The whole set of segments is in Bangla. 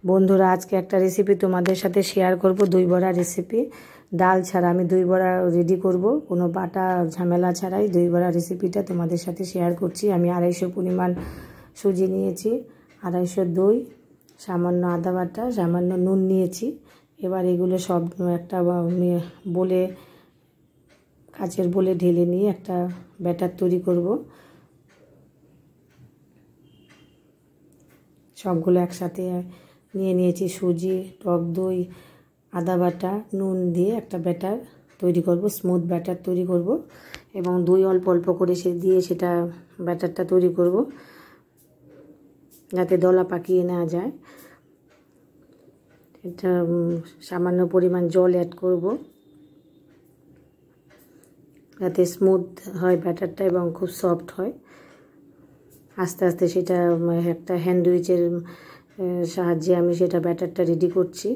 বন্ধুরা, আজকে একটা রেসিপি তোমাদের সাথে শেয়ার করব, দই বড়া রেসিপি। ডাল ছাড়া আমি দই বড়া রেডি করব, কোনো বাটা ঝামেলা ছাড়াই দই বড়া রেসিপিটা তোমাদের সাথে শেয়ার করছি। আমি 250 পরিমাণ সুজি নিয়েছি, 250 দই, সামান্য আদা বাটা, সামান্য নুন নিয়েছি। এবার এগুলো সব একটা বলে, কাচের বলে ঢেলে নিয়ে একটা ব্যাটার তৈরি করব। সবগুলো একসাথে নিয়েছি, সুজি, টক দই, আদা বাটা, নুন দিয়ে একটা ব্যাটার তৈরি করব, স্মুথ ব্যাটার তৈরি করব। এবং দই অল্প অল্প করে সেটা ব্যাটারটা তৈরি করব, যাতে দলা পাকিয়ে না যায়। এটা সামান্য পরিমাণ জল অ্যাড করব, যাতে স্মুথ হয় ব্যাটারটা এবং খুব সফট হয়। আস্তে আস্তে সেটা একটা হ্যান্ডউইচের সাহায্যে আমি সেটা ব্যাটারটা রেডি করছি।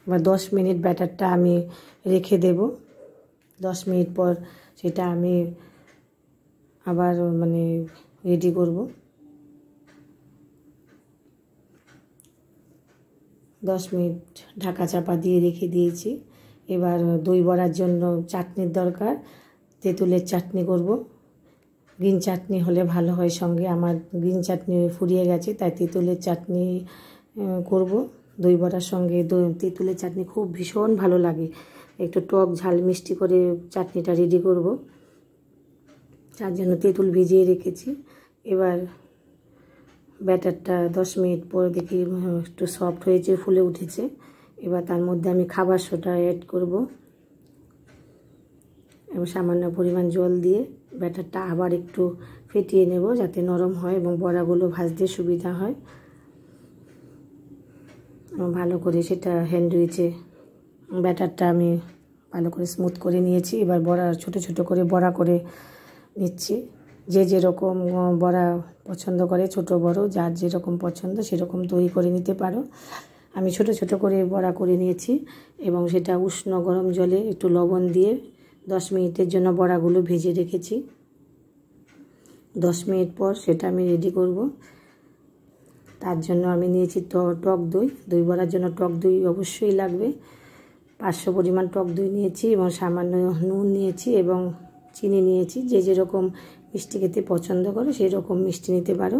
এবার 10 মিনিট ব্যাটারটা আমি রেখে দেব। 10 মিনিট পর সেটা আমি আবার রেডি করব। 10 মিনিট ঢাকা চাপা দিয়ে রেখে দিয়েছি। এবার দই বড়ার জন্য চাটনির দরকার। তেঁতুলের চাটনি করব, গ্রিন চাটনি হলে ভালো হয়। সঙ্গে আমার গ্রিন চাটনি ফুরিয়ে গেছে, তাই তেঁতুলের চাটনি করব। দই বড়ার সঙ্গে তেঁতুলের চাটনি খুব ভীষণ ভালো লাগে। একটু টক ঝাল মিষ্টি করে চাটনিটা রেডি করব, তার জন্য তেঁতুল ভিজিয়ে রেখেছি। এবার ব্যাটারটা 10 মিনিট পর দেখি একটু সফট হয়েছে, ফুলে উঠেছে। এবার তার মধ্যে আমি খাবার সোডা অ্যাড করব এবং সামান্য পরিমাণ জল দিয়ে ব্যাটারটা আবার একটু ফেটিয়ে নেব, যাতে নরম হয় এবং বড়াগুলো ভাজতে সুবিধা হয়। ভালো করে সেটা হ্যান্ডউইচে ব্যাটারটা আমি ভালো করে স্মুথ করে নিয়েছি। এবার বড়া ছোট ছোট করে বড়া করে নিচ্ছি। যে যেরকম বড়া পছন্দ করে, ছোট বড় যার যেরকম পছন্দ সেরকম তৈরি করে নিতে পারো। আমি ছোট ছোট করে বড়া করে নিয়েছি এবং সেটা উষ্ণ গরম জলে একটু লবণ দিয়ে 10 মিনিটের জন্য বড়াগুলো ভেজে রেখেছি। 10 মিনিট পর সেটা আমি রেডি করব। তার জন্য আমি নিয়েছি টক দই। দই বড়ার জন্য টক দই অবশ্যই লাগবে। 500 পরিমাণ টক দই নিয়েছি এবং সামান্য নুন নিয়েছি এবং চিনি নিয়েছি। যে যেরকম মিষ্টি খেতে পছন্দ করো সেই রকম মিষ্টি নিতে পারো।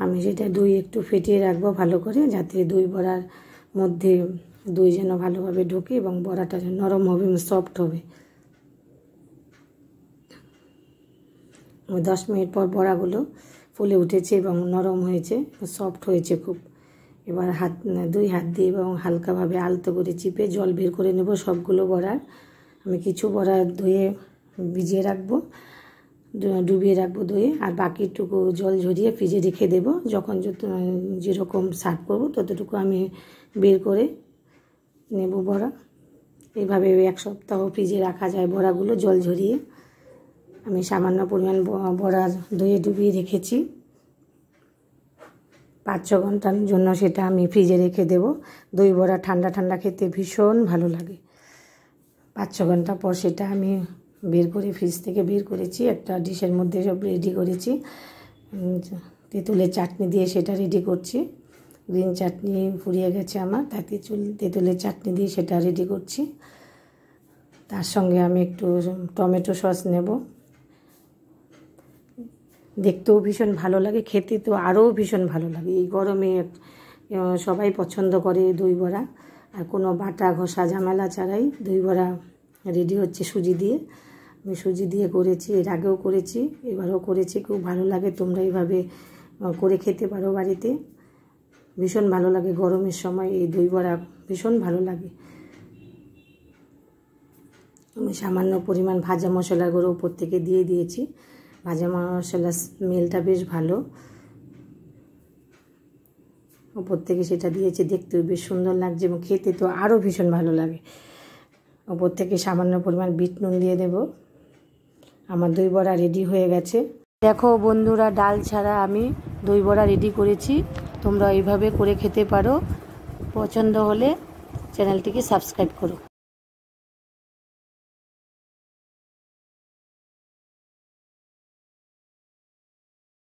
আমি সেটা দই একটু ফেটিয়ে রাখবো ভালো করে, যাতে দই বড়ার মধ্যে দই যেন ভালোভাবে ঢোকে এবং বড়াটা যেন নরম হবে এবং সফট হবে। 10 মিনিট পর বড়াগুলো ফুলে উঠেছে এবং নরম হয়েছে, সফট হয়েছে খুব। এবার দুই হাত দিয়ে এবং হালকাভাবে আলতো করে চিপে জল বের করে নেব সবগুলো বড়ার। আমি কিছু বড়া ধুয়ে ভিজিয়ে রাখবো, ডুবিয়ে রাখবো দইয়ে, আর বাকিটুকু জল ঝরিয়ে ফ্রিজে রেখে দেবো। যখন যেরকম সার্ভ করবো ততটুকু আমি বের করে নেব বড়া। এইভাবে 1 সপ্তাহ ফ্রিজে রাখা যায় বড়াগুলো জল ঝরিয়ে। আমি সামান্য পরিমাণ বড়ার দইয়ে ডুবিয়ে রেখেছি। 5-6 ঘন্টার জন্য সেটা আমি ফ্রিজে রেখে দেব। দই বড়া ঠান্ডা ঠান্ডা খেতে ভীষণ ভালো লাগে। 5-6 ঘন্টা পর সেটা আমি বের করে ফ্রিজ থেকে বের করেছি, একটা ডিশের মধ্যে সব রেডি করেছি। তেঁতুলের চাটনি দিয়ে সেটা রেডি করছি। গ্রিন চাটনি ফুরিয়ে গেছে আমার, তাই তেঁতুলের চাটনি দিয়ে সেটা রেডি করছি। তার সঙ্গে আমি একটু টমেটো সস নেব। দেখতেও ভীষণ ভালো লাগে, খেতে তো আরও ভীষণ ভালো লাগে। এই গরমে সবাই পছন্দ করে দই বড়া, আর কোনো বাটা ঘষা ঝামেলা ছাড়াই দই বড়া রেডি হচ্ছে সুজি দিয়ে। আমি সুজি দিয়ে করেছি, এর আগেও করেছি, এবারও করেছি। খুব ভালো লাগে। তোমরা এইভাবে করে খেতে পারো বাড়িতে, ভীষণ ভালো লাগে। গরমের সময় এই দই বড়া ভীষণ ভালো লাগে। আমি সামান্য পরিমাণ ভাজা মশলার গুঁড়ো উপর থেকে দিয়ে দিয়েছি। ভাজা মশলার স্মেলটা বেশ ভালো, উপর থেকে সেটা দিয়েছি। দেখতেও বেশ সুন্দর লাগছে এবং খেতে তো আরও ভীষণ ভালো লাগে। উপর থেকে সামান্য পরিমাণ বিট নুন দিয়ে দেব। আমার দই বড়া রেডি হয়ে গেছে। দেখো বন্ধুরা, ডাল ছাড়া আমি দই বড়া রেডি করেছি। তোমরা এইভাবে করে খেতে পারো। পছন্দ হলে চ্যানেলটিকে সাবস্ক্রাইব করো।